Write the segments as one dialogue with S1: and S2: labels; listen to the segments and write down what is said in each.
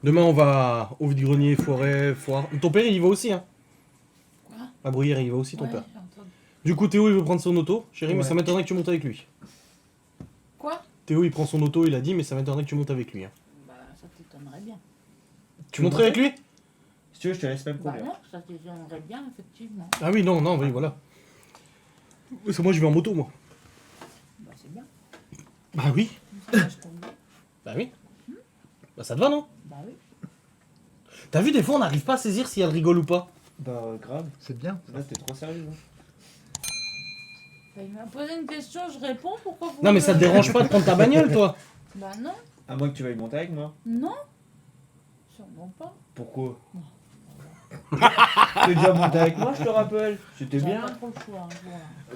S1: Demain, on va au vide-grenier, forêt, foire. Ton père, il y va aussi, hein.
S2: Quoi?
S1: À Bruyères, il y va aussi, ton
S2: Ouais,
S1: père.
S2: j'ai entendu.
S1: Du coup, Théo, il veut prendre son auto, chérie, mais
S3: Ouais.
S1: ça m'étonnerait que tu montes avec lui.
S2: Quoi?
S1: Théo, il prend son auto, il a dit, mais ça m'étonnerait que tu montes avec lui. Hein.
S2: Bah, ça t'étonnerait bien.
S1: Tu monterais avec lui?
S3: Si tu veux, je te laisse même
S2: Bah
S3: conduire.
S2: non, ça t'étonnerait bien, effectivement.
S1: Ah oui, non, non, oui, voilà. Parce que moi, je vais en moto, moi.
S2: Bah c'est bien.
S1: Bah oui.
S2: Comme ça, je conduis.
S1: Bah oui. Bah ça te va, non?
S2: Bah oui.
S1: T'as vu, des fois, on n'arrive pas à saisir si elle rigole ou pas.
S3: Bah grave.
S4: C'est bien.
S3: Là, t'es trop sérieux. Hein.
S2: Bah, il m'a posé une question, je réponds, pourquoi vous...
S1: Non, mais ça te dérange pas de prendre ta bagnole, toi?
S2: Bah non,
S3: À moins que tu veuilles monter avec moi.
S2: non. Sûrement pas.
S3: Pourquoi T'es déjà monté avec moi, je te rappelle. C'était
S2: J'avais
S3: bien.
S2: pas trop le choix, hein,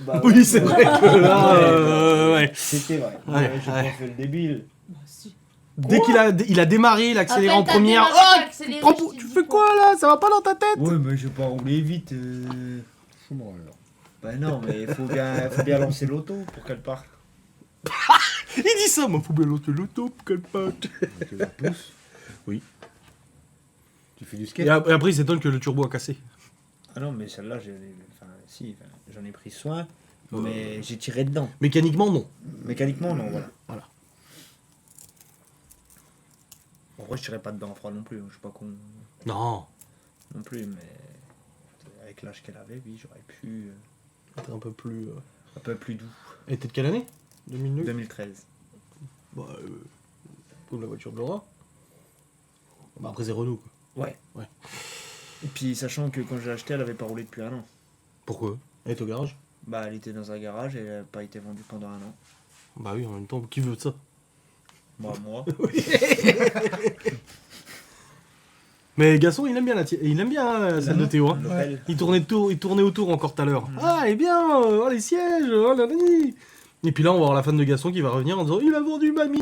S2: voilà.
S3: Bah,
S1: Oui, c'est vrai que là, ouais.
S3: C'était vrai.
S1: Ouais,
S3: J'ai
S1: ouais.
S3: pas fait le débile.
S2: Bah si.
S1: Dès qu'il a démarré, il a accéléré en
S2: Appelle ta
S1: première.
S2: mère,
S1: Oh,
S2: t'as accéléré,
S1: prends
S2: je
S1: pour-
S2: t'ai
S1: tu
S2: dit
S1: fais quoi là? Ça va pas dans ta tête?
S3: Ouais, mais j'ai pas roulé vite.
S4: Fous-moi alors.
S3: Bah non, mais faut bien lancer l'auto pour qu'elle parte.
S1: Il dit ça, moi, faut bien lancer l'auto pour qu'elle parte.
S4: Tu la pousses.
S1: Oui.
S4: Tu fais du
S1: Et
S4: skate.
S1: après, il s'étonne que le turbo a cassé.
S3: Ah non, mais celle-là, j'en ai pris soin, mais j'ai tiré dedans.
S1: Mécaniquement, non.
S3: Mécaniquement, non, voilà.
S1: Voilà.
S3: En vrai, je tirais pas dedans en froid non plus. Je suis pas con
S1: Non.
S3: non plus, mais avec l'âge qu'elle avait, oui, j'aurais pu
S1: T'es un peu plus.
S3: un peu plus doux.
S1: Et t'es de quelle année? 2009.
S3: 2013.
S1: Bah, comme la voiture de Laura. Bah, après, c'est Renault, quoi.
S3: Ouais.
S1: Ouais.
S3: Et puis, sachant que quand j'ai acheté, elle avait pas roulé depuis un an.
S1: Pourquoi? Elle est au garage?
S3: Bah, elle était dans un garage et elle n'a pas été vendue pendant un an.
S1: Bah oui, en même temps, qui veut ça?
S3: Moi.
S1: Mais Gaston, il aime bien il aime bien celle de Théo. Hein.
S3: L'Opel.
S1: Il tournait autour encore tout à l'heure. Ah, elle est bien, oh, les sièges, oh là là. Et puis là, on va voir la fan de Gaston qui va revenir en disant il a vendu mamie.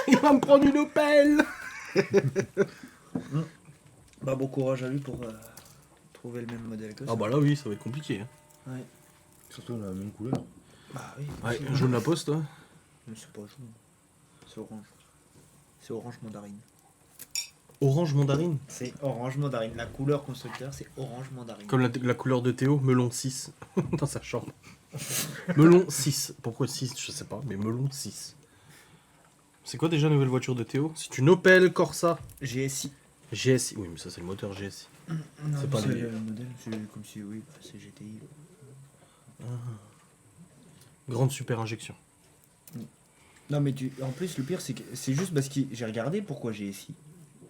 S1: Il va me prendre une Opel.
S3: Bah, bon courage à lui pour trouver le même modèle que ça.
S1: Ah bah là, oui, ça va être compliqué. Hein.
S3: Ouais.
S4: Surtout la même couleur.
S3: Bah oui.
S1: Ouais, jaune la poste. Hein.
S3: Mais c'est pas jaune. C'est orange. C'est orange mandarine.
S1: Orange mandarine.
S3: C'est orange mandarine. La couleur constructeur, c'est orange mandarine.
S1: Comme la couleur de Théo, melon 6 dans sa chambre. Melon 6. Pourquoi 6? Je sais pas, mais melon 6. C'est quoi déjà la nouvelle voiture de Théo? C'est une Opel Corsa
S3: GSI.
S1: GSI. Oui, mais ça, c'est le moteur GSI.
S3: C'est
S1: pas
S3: pas
S1: le-
S3: le modèle. C'est comme si, oui, bah, c'est GTI.
S1: Grande super injection.
S3: Non, mais en plus, le pire, c'est que c'est juste parce que j'ai regardé pourquoi GSI.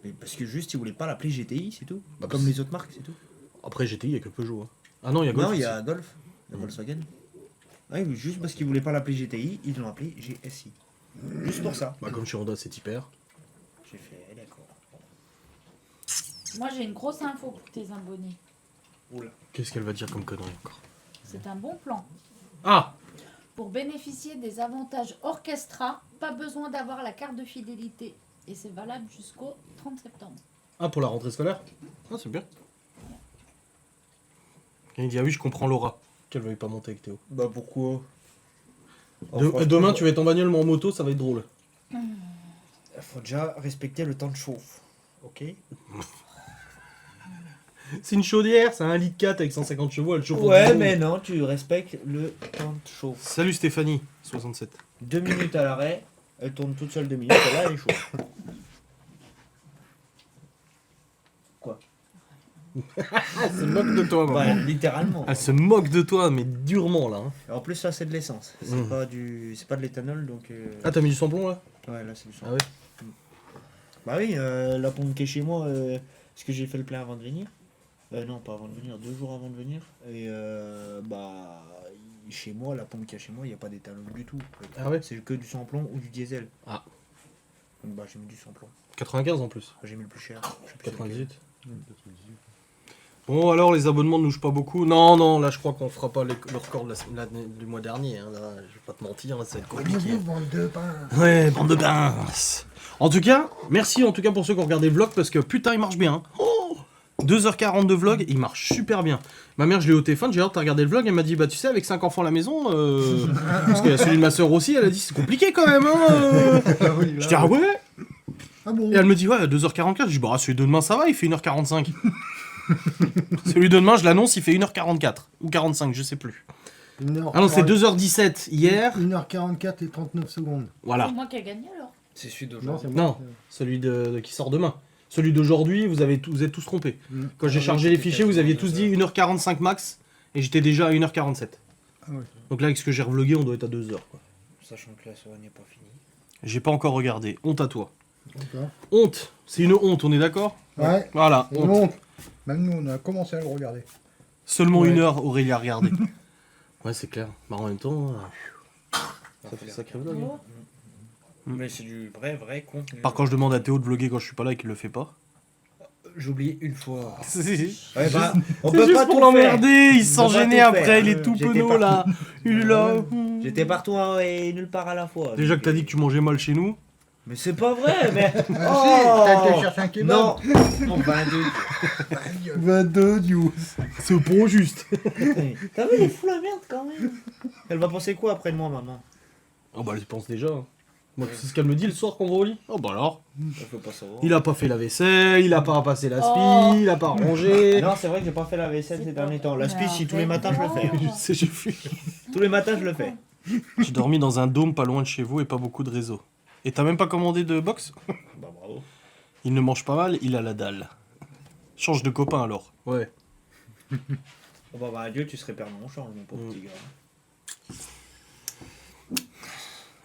S3: Mais parce que juste, ils voulaient pas l'appeler GTI, c'est tout.
S1: Bah,
S3: Comme
S1: c'est-
S3: les autres marques, c'est tout.
S1: Après GTI, il y a que Peugeot. Hein. Ah non, il y a Golf.
S3: Non, il y
S1: aussi.
S3: a Golf. Il y a Volkswagen. Ah oui, juste parce qu'ils voulaient pas l'appeler GTI, ils l'ont appelé GSI. Juste pour ça.
S1: Bah, comme chez Honda, c'est hyper.
S3: J'ai fait, d'accord.
S2: Moi, j'ai une grosse info pour tes abonnés.
S3: Oula.
S1: Qu'est-ce qu'elle va dire comme connerie encore?
S2: C'est un bon plan.
S1: Ah!
S2: Pour bénéficier des avantages Orchestra, pas besoin d'avoir la carte de fidélité. Et c'est valable jusqu'au 30 septembre.
S1: Ah, pour la rentrée scolaire? Ah, c'est bien. Et il dit, ah oui, je comprends Laura. Qu'elle veuille pas monter avec Théo.
S3: Bah pourquoi
S1: Demain, tu vas être en bagnole, mais en moto, ça va être drôle.
S3: Faut déjà respecter le temps de chauffe. Ok.
S1: C'est une chaudière, c'est un litre 4 avec 150 chevaux, elle chauffe en 10
S3: Ouais,
S1: secondes.
S3: mais non, tu respectes le temps de chauffe.
S1: Salut Stéphanie, 67.
S3: 2 minutes à l'arrêt, elle tourne toute seule 2 minutes, et là elle est chaude. Quoi
S1: Elle se moque de toi, maman.
S3: Bah, littéralement.
S1: Elle se moque de toi, mais durement, là. Hein.
S3: Et en plus, ça c'est de l'essence. C'est
S1: Mm.
S3: pas de l'éthanol, donc.
S1: Ah, t'as mis du samplon, là?
S3: Ouais, là c'est du sang.
S1: Ah ouais.
S3: Bah oui, la pompe qui est chez moi, parce que j'ai fait le plein avant de venir. Non, pas avant de venir, 2 jours avant de venir. Et bah, chez moi, la pompe qu'il y a chez moi, il n'y a pas d'éthanol du tout.
S1: Ah ouais?
S3: C'est que du samplon ou du diesel.
S1: Ah.
S3: Donc bah, j'ai mis du samplon.
S1: 95 en plus.
S3: J'ai mis le plus cher. Je sais plus
S1: 98. Bon, alors, les abonnements ne touchent pas beaucoup. Non, non, là, je crois qu'on fera pas le record de du mois dernier. Hein. Là, je vais pas te mentir, là, ça va être compliqué.
S4: bande de pain.
S1: Ouais, bande de pinces. En tout cas, merci en tout cas pour ceux qui ont regardé le vlog parce que putain, il marche bien. Oh 2h40 de vlog, il marche super bien. Ma mère, je l'ai au téléphone, j'ai hâte, t'as regardé le vlog, elle m'a dit, bah tu sais, avec 5 enfants à la maison, parce qu'il y a celui de ma soeur aussi, elle a dit, c'est compliqué quand même. Hein, Je dis, ah ouais.
S4: Ah bon?
S1: Et elle me dit, ouais, 2h44. Je dis, bah, celui de demain, ça va, il fait 1h45. Celui de demain, je l'annonce, il fait 1h44. Ou 45, je sais plus. Ah non, c'est 2h17 hier.
S4: 1h44 et 39 secondes.
S1: Voilà.
S2: C'est moi qui ai gagné alors.
S3: C'est celui
S4: Non,
S3: d'aujourd'hui.
S4: c'est
S1: Non,
S4: moi.
S1: celui qui sort demain. Celui d'aujourd'hui, vous êtes tous trompés.
S4: Mm.
S1: Quand j'ai
S3: Ah oui,
S1: chargé les
S3: c'était
S1: fichiers, vous aviez
S3: quasiment
S1: tous dit 1h45 max. Et j'étais déjà à 1h47.
S4: Ah ouais.
S1: Donc là, avec ce que j'ai revlogué, on doit être à 2h. Quoi.
S3: Sachant que la soirée n'est pas finie.
S1: J'ai pas encore regardé. Honte à toi.
S4: D'accord.
S1: Honte. C'est une honte, on est d'accord?
S4: Ouais.
S1: Voilà.
S4: C'est
S1: honte.
S4: honte. Même nous, on a commencé à le regarder.
S1: Seulement
S4: Ouais.
S1: 1 heure, Aurélie a regardé. Ouais, c'est clair. Mais en même temps, ça fait sacré vlog. hein.
S2: Oh.
S3: Mais c'est du vrai contenu.
S1: Par contre, je demande à Théo de vloguer quand je suis pas là et qu'il le fait pas.
S3: J'ai oublié une fois.
S1: C'est juste
S3: Ouais, bah, on
S1: pour
S3: peut pas
S1: pour
S3: tout
S1: l'emmerder. Il
S3: On
S1: se sent
S3: peut pas
S1: gêné
S3: tout
S1: après.
S3: faire.
S1: Il est tout
S3: J'étais
S1: penaud
S3: pas-
S1: là. Il est là.
S3: J'étais partout et nulle part à la fois.
S1: Déjà que
S3: donc,
S1: t'as dit que tu mangeais mal chez nous.
S3: Mais c'est pas vrai, mais.
S4: Ah si, t'as été chercher un kebab.
S3: Non. Non, 22.
S4: 22 news.
S1: C'est pas juste.
S3: T'as vu, il fout la merde quand même. Elle va penser quoi après de moi, maman?
S1: Oh bah, elle pense déjà. hein. Moi, c'est ce qu'elle me dit le soir quand on va au lit. Oh bah alors.
S3: Il faut pas savoir.
S1: Il a pas fait la vaisselle, il a pas passé la spi,
S2: Oh.
S1: il a pas rangé.
S3: Non, c'est vrai que j'ai pas fait la vaisselle
S2: C'est
S3: ces
S2: pas
S3: derniers temps. La
S2: vrai.
S3: spie, si tous les matins je le fais.
S1: Je sais, j'ai fui.
S3: Tous les matins je le fais.
S1: J'ai dormi dans un dôme pas loin de chez vous et pas beaucoup de réseau. Et t'as même pas commandé de box?
S3: Bah bravo.
S1: Il ne mange pas mal, il a la dalle. Change de copain alors. Ouais.
S3: Oh bah adieu, tu serais père de mon change, mon pauvre petit gars.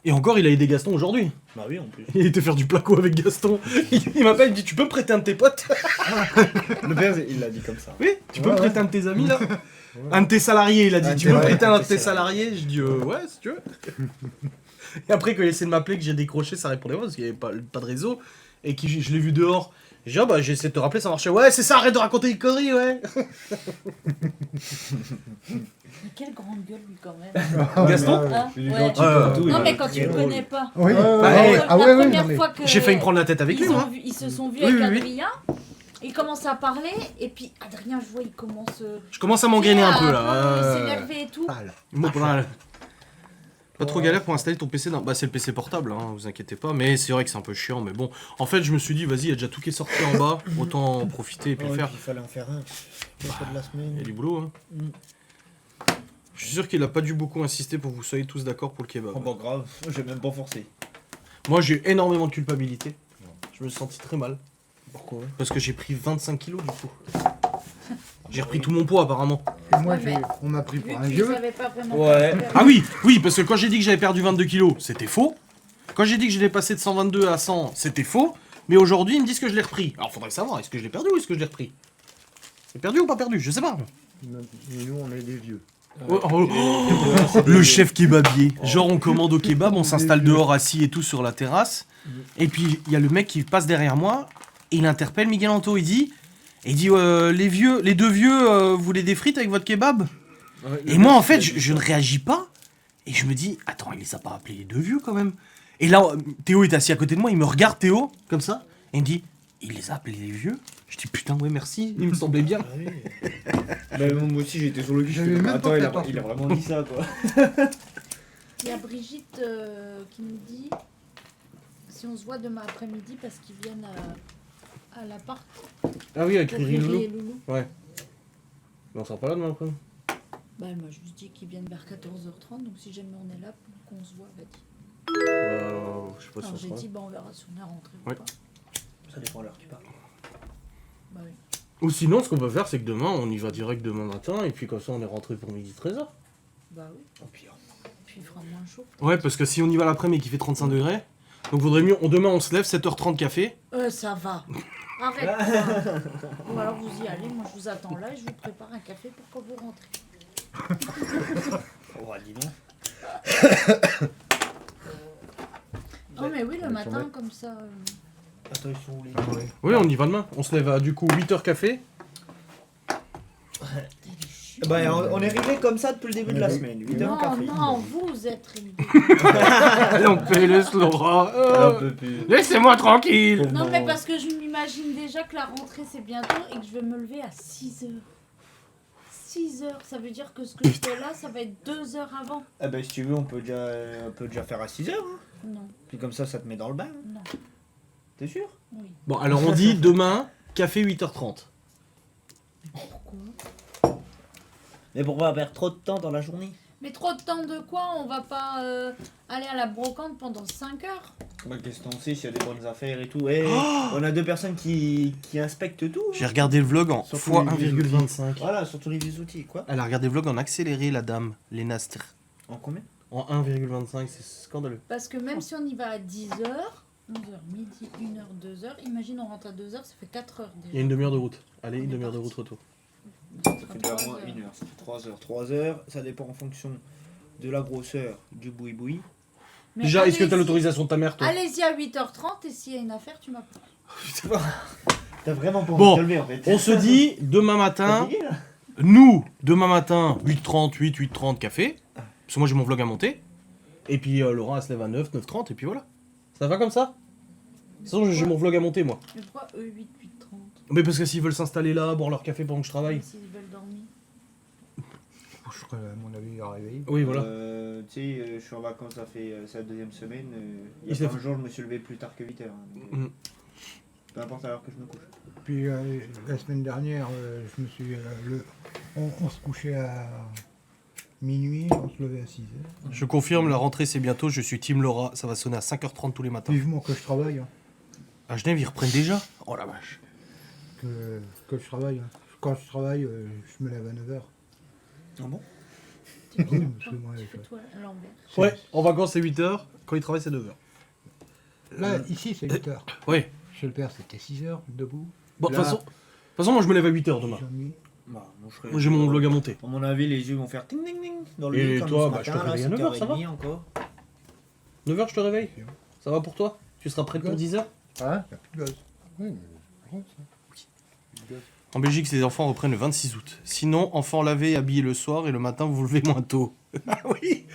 S1: Et encore, il a aidé Gaston aujourd'hui.
S3: Bah oui, en plus.
S1: Il était faire du placo avec Gaston. Il m'appelle, il me dit, tu peux me prêter un de tes potes?
S3: Le père, il l'a dit comme ça.
S1: Oui, tu peux me
S4: Ouais,
S1: prêter un de tes amis là? Un de tes salariés, il a dit,
S3: Un de
S1: tu
S3: tes-
S1: peux me
S3: ouais,
S1: prêter
S3: un
S1: un
S3: de
S1: de
S3: tes
S1: tes salariés? Je dis, ouais, si tu veux. Et après, quand il essaie de m'appeler, que j'ai décroché, ça répondait pas parce qu'il n'y avait pas de réseau. Et que je l'ai vu dehors. J'ai dit, ah bah j'ai essayé de te rappeler, ça marchait. Ouais, c'est ça, arrête de raconter des conneries, ouais.
S2: Mais quelle grande gueule lui quand même.
S1: Gaston
S4: Ouais, ouais.
S2: Hein
S3: Il est
S2: Ouais.
S3: gentil comme tout, il
S2: Non
S3: est
S2: mais quand tu
S3: très
S2: le
S3: drôle.
S2: connais pas.
S4: Oui.
S1: Bah,
S4: Ah ouais, ouais,
S2: première
S4: non, mais-
S2: fois que
S1: J'ai failli me prendre la tête avec lui, moi.
S2: ils se sont vus
S1: Oui,
S2: avec
S1: oui, oui.
S2: Adrien. Ils commencent à parler et puis Adrien, je vois, il commence.
S1: Je commence à m'engrainer un peu
S2: Il
S1: là.
S2: s'énerver et tout.
S1: Moi, pas trop galère pour installer ton PC dans... Bah c'est le PC portable, hein, vous inquiétez pas. Mais c'est vrai que c'est un peu chiant, mais bon. En fait, je me suis dit, vas-y, il y a déjà tout qui est sorti en bas. Autant en profiter et puis le
S3: Ouais,
S1: faire.
S3: puis il fallait en faire un. Le choix de la
S1: Il y a
S3: semaine.
S1: du boulot, hein.
S3: Mm.
S1: Je suis sûr qu'il a pas dû beaucoup insister pour que vous soyez tous d'accord pour le kebab.
S3: Oh bah grave, j'ai même pas forcé.
S1: Moi, j'ai eu énormément de culpabilité. Je me suis senti très mal.
S3: Pourquoi?
S1: Parce que j'ai pris 25 kilos du coup. J'ai repris tout mon poids apparemment.
S4: Et moi,
S2: Ouais, mais-
S4: on m'a pris
S2: Vu
S4: pour un
S2: qu'ils
S4: vieux.
S2: savaient pas vraiment.
S3: Ouais.
S2: quoi faire.
S1: Ah oui, oui, parce que quand j'ai dit que j'avais perdu 22 kilos, c'était faux. Quand j'ai dit que je l'ai passé de 122 à 100, c'était faux. Mais aujourd'hui, ils me disent que je l'ai repris. Alors faudrait savoir, est-ce que je l'ai perdu ou est-ce que je l'ai repris? C'est perdu ou pas perdu? Je sais pas.
S4: Et nous, on est des vieux.
S1: Oh, oh, oh, le chef kebabier. Genre on commande au kebab, on s'installe dehors assis et tout sur la terrasse. Et puis il y a le mec qui passe derrière moi et il interpelle Miguel Anto. Il dit les deux vieux, vous voulez des frites avec votre kebab? Et moi en fait je ne réagis pas. Et je me dis attends, il les a pas appelés les deux vieux quand même. Et là Théo est assis à côté de moi, il me regarde Théo comme ça et il me dit il les a appelés les vieux? Je dis putain ouais merci, il me semblait bien.
S3: Ah oui. Bah, moi aussi j'étais sur le cul.
S4: J'avais
S3: j'étais
S4: même
S3: comme,
S4: pas
S3: attends,
S4: fait
S3: il a
S4: attention.
S3: vraiment dit ça quoi.
S2: Il y a Brigitte qui me dit si on se voit demain après-midi parce qu'ils viennent à l'appart.
S1: Ah oui avec
S2: pour
S1: Riri
S2: Riri et
S1: Loulou.
S2: Loulou.
S1: Ouais. Mais on sera pas là demain après.
S2: Bah elle m'a juste dit qu'ils viennent vers 14h30, donc si jamais on est là, qu'on se voit, va dire.
S1: Je sais pas si
S2: Alors
S1: on
S2: j'ai
S1: sera là.
S2: dit bah on verra si on est rentré
S1: Ouais.
S2: ou pas.
S3: Ça dépend à l'heure que tu parles.
S2: Bah oui.
S1: Ou sinon, ce qu'on peut faire, c'est que demain, on y va direct demain matin, et puis comme ça, on est rentré pour midi 13h.
S2: Bah oui.
S3: Au pire.
S2: Puis il fera moins chaud.
S1: Ouais, parce que si on y va l'après-midi et qu'il fait 35 degrés, donc vaudrait mieux, demain, on se lève, 7h30 café.
S2: Ça va. Arrête. Ou alors vous y allez, moi je vous attends là et je vous prépare un café pour quand vous rentrez.
S3: Oh, dis donc.
S2: Non mais oui, le
S4: Ils sont
S2: matin
S4: bêtes.
S2: comme ça.
S3: Attends, ils sont où les
S4: Ah ouais.
S1: Oui, on y va demain. On se lève à, du coup, 8h café.
S3: Bah, on est arrivé comme ça depuis le début de la semaine. 8 heures
S2: Non,
S3: café.
S2: non, vous êtes ridicule.
S1: Allez, on paye laisse Laura.
S3: Un peu plus.
S1: Laissez-moi tranquille.
S2: Non mais parce que je m'imagine déjà que la rentrée c'est bientôt et que je vais me lever à 6h. 6h, ça veut dire que ce que je fais là, ça va être 2 heures avant.
S3: Ah bah si tu veux, on peut déjà faire à 6h. Hein.
S2: Non,
S3: Puis comme ça te met dans le bain.
S2: non.
S3: T'es sûr?
S2: Oui.
S1: Bon, alors on dit demain, café 8h30.
S2: Pourquoi?
S3: Mais pour pas perdre trop de temps dans la journée.
S2: Mais trop de temps de quoi? On va pas aller à la brocante pendant 5 heures?
S3: Bah, qu'est-ce qu'on sait s'il y a des bonnes affaires et tout. On a deux personnes qui inspectent tout.
S1: J'ai regardé le vlog en
S3: Surtout
S1: fois
S3: les
S1: 1,25.
S3: Voilà, surtout les vieux outils, quoi.
S1: Elle a regardé le vlog en accéléré, la dame, les Nastres.
S3: En combien?
S1: En 1,25, c'est scandaleux.
S2: Parce que même si on y va à 10h, 11h, midi, 1h, 2h, imagine on rentre à 2h, ça fait 4 heures
S1: Il y a
S2: déjà.
S1: une demi-heure de route. Allez, une demi-heure de route retour.
S3: Ça fait déjà moins 1 heure, ça fait 3 heures. 3 heures, ça dépend en fonction de la grosseur du boui-boui.
S2: Mais
S1: Déjà, est-ce que t'as
S2: allez-y-
S1: l'autorisation de ta mère, toi?
S2: Allez-y à 8h30 et s'il y a une affaire, tu m'appelles.
S3: T'as vraiment pas
S1: Bon,
S3: envie de te lever en fait.
S1: On se dit, demain matin,
S3: Fatigué, là
S1: nous, demain matin, 8h30 café. Parce que moi j'ai mon vlog à monter. Et puis Laurent elle se lève à 9, 9h30 et puis voilà. Ça va comme ça? De toute façon j'ai mon vlog à monter moi.
S2: Mais pourquoi eux 8, 8h30?
S1: Mais parce que s'ils veulent s'installer là, boire leur café pendant que je travaille.
S2: S'ils veulent dormir.
S4: Je serais, à mon avis, réveillé.
S1: Oui voilà.
S3: Tu sais, je suis en vacances, ça fait sa deuxième semaine. Il
S1: Il
S3: y a
S1: s'est
S3: pas un jour, je me suis levé plus tard que 8 heures. Hein, donc,
S1: Mm.
S3: Peu importe à l'heure que je me couche.
S4: Puis la semaine dernière, je me suis, on se couchait à minuit, on se levait à 6h.
S1: Je confirme, la rentrée c'est bientôt, je suis Team Laura, ça va sonner à 5h30 tous les matins.
S4: Vivement que je travaille, hein,
S1: À Genève ils reprennent déjà? Oh la vache.
S4: que je travaille. Hein. Quand je travaille, je me lève à 9h.
S3: Ah bon?
S2: Tu fais
S4: parce que moi,
S2: toi à l'envers.
S1: Ouais, en vacances c'est 8h, quand ils travaillent c'est 9h.
S4: Là, ici, c'est 8h.
S1: Ouais.
S4: Chez le père, c'était 6h, debout.
S1: Bon de
S4: Là-
S1: toute façon moi je me lève à 8h demain.
S4: 6h30.
S3: Bah, moi, je serais-
S1: Moi j'ai mon vlog à monter.
S3: À mon avis, les yeux vont faire ting ting ting dans le
S1: Et
S3: lit, comme
S1: toi,
S3: ce
S1: bah, je te
S3: matin, là,
S1: réveille à 9h, ça va
S3: 7h30 encore.
S1: 9h je te réveille? Ça va pour toi? Tu seras prêt pour 10h?
S4: Ah, il n'y a plus de gaz. Oui, mais c'est bon, ça.
S1: En Belgique, les enfants reprennent le 26 août. Sinon, enfants lavés et habillés le soir et le matin, vous vous levez moins tôt. Ah oui.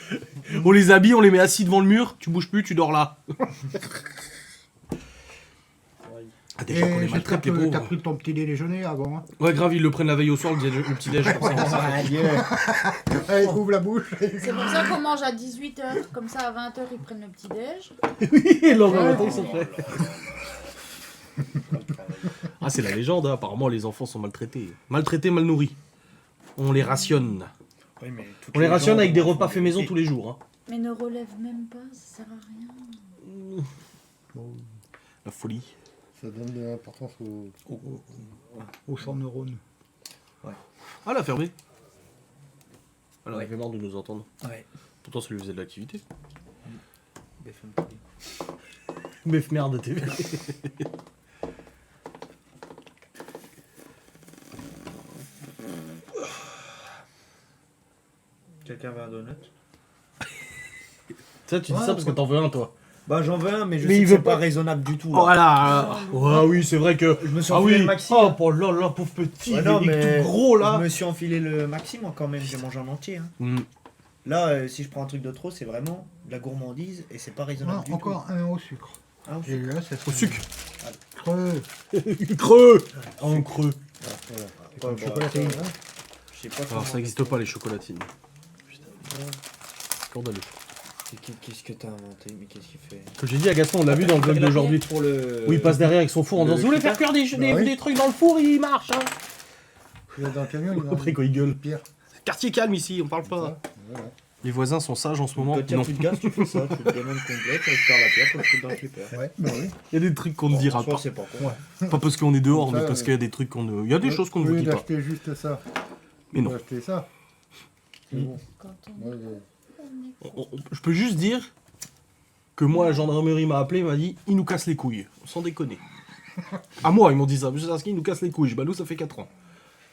S1: On les habille, on les met assis devant le mur, tu bouges plus, tu dors là. Ah,
S4: Et
S1: déjà qu'on les
S4: j'espère
S1: maltraite, les
S4: que t'as
S1: pauvres.
S4: pris ton petit déjeuner avant. Hein.
S1: Ouais, grave, ils le prennent la veille au soir, le petit déj.
S3: Adieu.
S4: Allez, ouvre la bouche.
S2: C'est pour ça qu'on mange à 18h. Comme ça, à 20h, ils prennent le petit-déj.
S1: Oui, et le lendemain matin, ils sont prêts. Ah, c'est la légende, hein. Apparemment, les enfants sont maltraités. Maltraités, mal nourris. On les rationne.
S3: Oui, mais toutes
S1: On les rationne
S3: gens
S1: avec des
S3: font
S1: repas faits maison
S3: des-
S1: tous les jours. Hein.
S2: Mais ne relève même pas, ça sert à rien.
S1: La folie.
S5: Ça donne de l'importance
S4: Au 100 neurones.
S1: Ah, elle a fermé. Elle en avait marre de nous entendre.
S3: Ouais.
S1: Pourtant, ça lui faisait de l'activité.
S3: BFM TV.
S1: Bef merde TV.
S3: Quelqu'un veut un donut?
S1: Ça, tu dis ça parce que t'en veux un, toi.
S3: Bah, j'en veux un, mais je
S1: Mais
S3: sais
S1: il
S3: que
S1: veut
S3: c'est
S1: pas-
S3: pas raisonnable du tout. Là.
S1: Voilà. Ouais, oui, c'est vrai que.
S3: Je me suis
S1: Ah
S3: enfilé
S1: oui.
S3: le maxi.
S1: Oh, oh là là, pauvre petit.
S3: Ouais, non,
S1: il est
S3: mais
S1: tout gros là.
S3: Je me suis enfilé le maxi, moi, quand même. J'ai mangé en entier. Hein.
S1: Mm.
S3: Là, si je prends un truc de trop, c'est vraiment de la gourmandise et c'est pas raisonnable
S4: Non,
S3: du
S4: encore un au sucre.
S3: tout. Ah,
S4: Et là, ça
S1: Au sucre.
S4: Creux.
S1: Creux. En creux.
S4: Comme chocolatine.
S3: Je sais pas comment.
S1: Alors, ça n'existe pas, les chocolatines. Putain. Scandaleux.
S3: Qu'est-ce que t'as inventé? Mais qu'est-ce qu'il fait?
S1: Comme j'ai dit à Gaston, on l'a vu dans le vlog d'aujourd'hui.
S3: Pour le.
S1: Où il passe derrière avec son four en disant:
S3: le
S1: vous voulez
S3: critère
S1: faire cuire
S5: Bah oui.
S1: des trucs dans le four, il marche. Hein.
S4: Il est dans le camion, il
S1: Après, quand il gueule.
S4: Pire.
S1: Quartier calme ici, on parle pas.
S5: Voilà.
S1: Les voisins sont sages en ce moment.
S3: Quand t'as
S1: Non.
S3: plus de gaz, tu fais ça. Tu te demandes complète, tu perds la pierre pour le foutre dans le flipper.
S4: Ouais, bah oui.
S1: Il y a des trucs qu'on ne dira
S3: Soit
S1: pas.
S3: c'est pas con.
S1: Pas parce qu'on est dehors,
S5: Comme ça,
S1: mais parce qu'il y a des trucs qu'on ne. Il y a des choses qu'on ne
S5: Au
S1: vous
S5: lieu
S1: dit pas.
S5: d'acheter juste ça.
S1: Mais non.
S5: D'acheter ça. C'est bon.
S2: Quand on
S5: Moi,
S1: Je peux juste dire que moi, la gendarmerie m'a appelé, m'a dit: il nous casse les couilles. Sans déconner. À moi, ils m'ont dit ça. Monsieur Sarski, il nous casse les couilles. Je dis: bah, nous, ça fait 4 ans.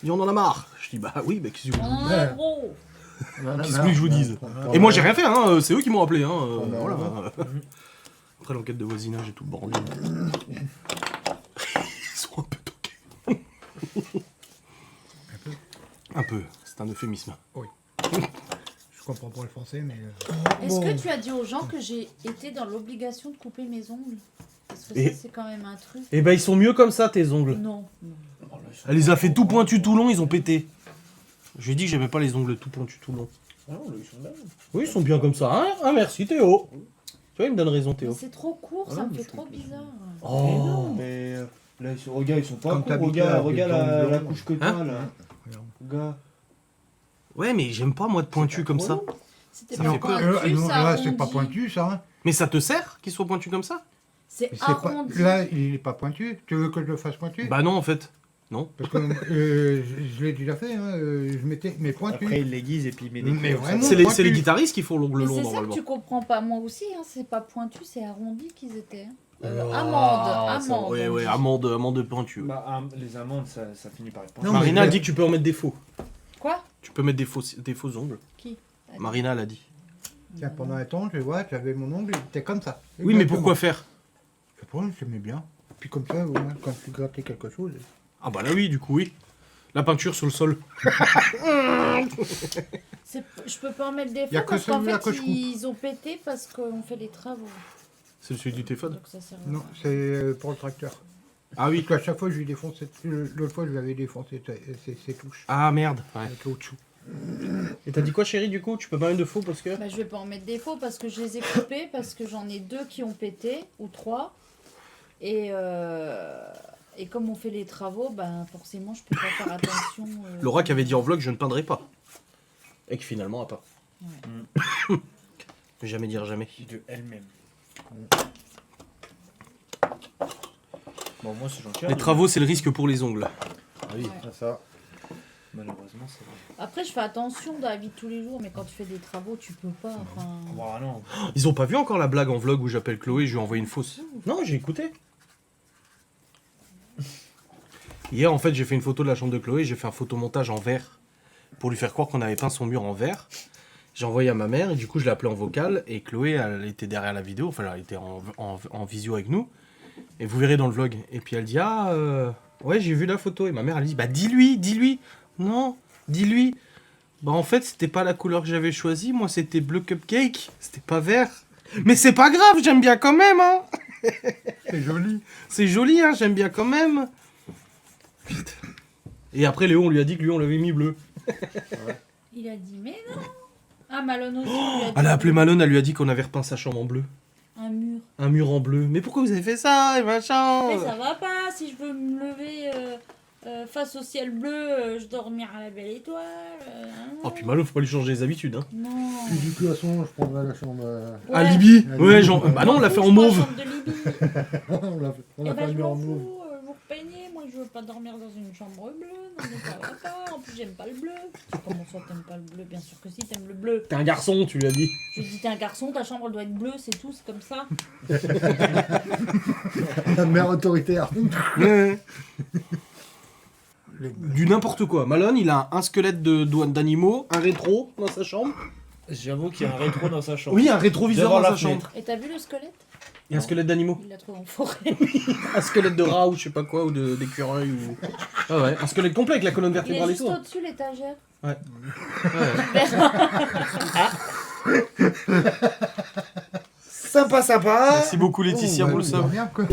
S1: Il dit: on en a marre. Je dis: bah oui, mais qu'est-ce que vous
S2: On en
S1: voulez
S2: a un gros.
S1: Qu'est-ce que vous voulez que je vous dise? Et moi, j'ai rien fait, hein. C'est eux qui m'ont appelé. Hein.
S5: bah,
S1: Voilà.
S5: voilà.
S1: Après l'enquête de voisinage et tout le bordel. Ils sont un peu toqués. Un peu. C'est un euphémisme.
S4: Je comprends pas le français, mais.
S2: Est-ce que tu as dit aux gens que j'ai été dans l'obligation de couper mes ongles? Parce que
S1: Et-
S2: ça, c'est quand même un truc.
S1: Eh ben, ils sont mieux comme ça, tes ongles.
S2: Non.
S1: Elle les a fait tout pointus, tout longs, ils ont pété. Je lui ai dit que j'aimais pas les ongles tout pointus, tout longs.
S3: Ah non, là, ils sont là.
S1: Oui, ils sont bien comme ça. Hein, merci Théo. Tu vois, il me donne raison,
S2: Mais
S1: Théo.
S2: c'est trop court,
S3: Ah
S2: ça
S3: non,
S2: me
S3: mais
S2: fait
S3: je
S2: trop
S3: suis-
S2: bizarre.
S3: Mais
S1: Oh
S3: non, mais là, regarde, ils sont pas
S4: Comme
S3: courts.
S4: t'habitais
S3: Regarde,
S4: avec
S3: regarde
S4: des
S3: la
S4: jambes
S3: couche que
S1: Hein
S3: t'as là.
S4: Regarde.
S3: Gars.
S1: Ouais, mais j'aime pas, moi, de pointu comme ça.
S2: C'était
S1: Ça
S2: pas
S1: fait peur.
S2: pointu,
S4: Non,
S2: ça
S4: là, c'est pas
S2: arrondit.
S4: pointu, ça. Hein.
S1: Mais ça te sert qu'il soit pointu comme ça?
S2: C'est
S4: C'est pas...
S2: arrondi.
S4: Là, il est pas pointu. Tu veux que je le fasse pointu?
S1: Bah non, en fait.
S4: Parce que je l'ai déjà fait. Hein. Je mettais mes pointus.
S3: Après, il l'aiguise et puis il met des
S4: Mais
S3: coups.
S4: vraiment,
S1: C'est les
S4: pointu.
S1: guitaristes qui font l'ongle
S2: Mais
S1: long,
S2: c'est ça que
S1: normalement.
S2: tu comprends pas, moi aussi, hein, c'est pas pointu, c'est arrondi qu'ils étaient. hein.
S1: Ah, ça-
S2: Amande.
S1: Ouais,
S2: on
S1: ouais,
S2: dit.
S1: amande pointue.
S3: Bah, les amandes, ça finit par être
S4: Non,
S1: Marina
S4: mais-
S1: a dit que tu peux en mettre des faux.
S2: Quoi
S1: Tu peux mettre des faux ongles.
S2: Qui
S1: Marina l'a dit.
S4: Tiens, pendant un temps, je vois, j'avais mon ongle, il était comme ça.
S1: Oui, mais
S4: Exactement.
S1: pourquoi faire?
S4: Je sais pas, j'aimais bien. Puis comme ça, au moins, quand tu grattais quelque chose.
S1: Ah bah là oui, du coup oui. La peinture sur le sol.
S2: Je peux pas en mettre des
S4: Y a
S2: faux
S4: que
S2: parce qu'en
S4: celui-là
S2: fait
S4: que je coupe.
S2: ils ont pété parce qu'on fait les travaux.
S1: C'est celui du téléphone.
S2: Donc ça sert à
S4: Non,
S2: rien.
S4: c'est pour le tracteur.
S1: Ah oui.
S4: Parce qu'à chaque fois, je lui défonçais. L'autre fois, je lui avais défoncé ses touches.
S1: Ah merde. Ouais.
S4: Avec l'au-dessous.
S1: Et t'as dit quoi chérie du coup? Tu peux pas mettre de faux parce que...
S2: Bah, je vais pas en mettre des faux parce que je les ai coupés parce que j'en ai 2 qui ont pété ou 3 et comme on fait les travaux, ben forcément je peux pas faire attention.
S1: Laura qui avait dit en vlog je ne peindrai pas. Et qui finalement a pas.
S2: Ouais.
S1: Jamais dire jamais.
S3: De elle-même. Bon, moi, c'est gentil.
S1: Les travaux c'est le risque pour les ongles.
S5: Ah oui,
S2: Ouais.
S5: c'est ça.
S3: Malheureusement, c'est vrai.
S2: Après je fais attention dans la vie de tous les jours mais quand tu fais des travaux tu peux pas. Enfin...
S3: Bon, non.
S1: Ils ont pas vu encore la blague en vlog où j'appelle Chloé et je lui ai envoyé une fausse. Non, j'ai écouté. Hier en fait j'ai fait une photo de la chambre de Chloé, j'ai fait un photomontage en verre pour lui faire croire qu'on avait peint son mur en verre. J'ai envoyé à ma mère et du coup je l'ai appelé en vocal et Chloé elle était derrière la vidéo, enfin elle était en visio avec nous et vous verrez dans le vlog. Et puis elle dit ouais j'ai vu la photo et ma mère elle dit bah dis-lui. Non, dis-lui. Bah en fait c'était pas la couleur que j'avais choisie, moi c'était bleu cupcake, c'était pas vert. Mais c'est pas grave, j'aime bien quand même hein.
S4: C'est joli.
S1: C'est joli hein, j'aime bien quand même. Putain. Et après Léo on lui a dit que lui on l'avait mis bleu.
S2: Il a dit mais non. Ah Malone aussi. lui a dit
S1: Elle a appelé Malone, elle lui a dit qu'on avait repeint sa chambre en bleu.
S2: un mur.
S1: Un mur en bleu. Mais pourquoi vous avez fait ça et machin?
S2: Mais ça va pas, si je veux me lever face au ciel bleu, je dormir à la belle étoile.
S1: Oh puis Malone faut pas lui changer les habitudes hein.
S2: Non.
S5: Puis du coup, de toute façon, je prendrai la chambre.
S2: Ouais.
S1: À Libye.
S5: À
S1: Ouais
S5: Libye.
S1: genre bah non on l'a fait en
S2: Couche, moi,
S1: mauve.
S2: chambre de Libye.
S5: on
S2: Eh
S5: a
S2: ben,
S5: fait
S2: je
S5: le mur
S2: m'en
S5: en
S2: fous,
S5: mauve.
S2: vous repeignez, moi je veux pas dormir dans une chambre bleue, non mais ça va pas, en plus j'aime pas le bleu. Comment ça t'aimes pas le bleu? Bien sûr que si, t'aimes le bleu.
S1: T'es un garçon tu lui as dit.
S2: Je dis t'es un garçon, ta chambre elle doit être bleue, c'est tout, c'est comme ça.
S5: La mère autoritaire.
S1: Du n'importe quoi. Malone il a un squelette de douane d'animaux, un rétro dans sa chambre.
S3: J'avoue qu'il y a un rétro dans sa chambre.
S1: Oui un rétroviseur
S3: Devant
S1: dans
S3: la
S1: sa chambre.
S2: Et t'as vu le squelette?
S1: Et un squelette d'animaux.
S2: Il l'a trouvé en forêt.
S1: Un squelette de rat ou je sais pas quoi ou d'écureuil ou. Ah ouais, un squelette complet avec la colonne
S2: Il est
S1: vertébrale et
S2: juste
S1: tout.
S2: au-dessus l'étagère.
S1: Ouais.
S3: Sympa.
S1: Merci beaucoup Laetitia pour le
S4: Ça
S1: sub.
S4: va bien, quoi.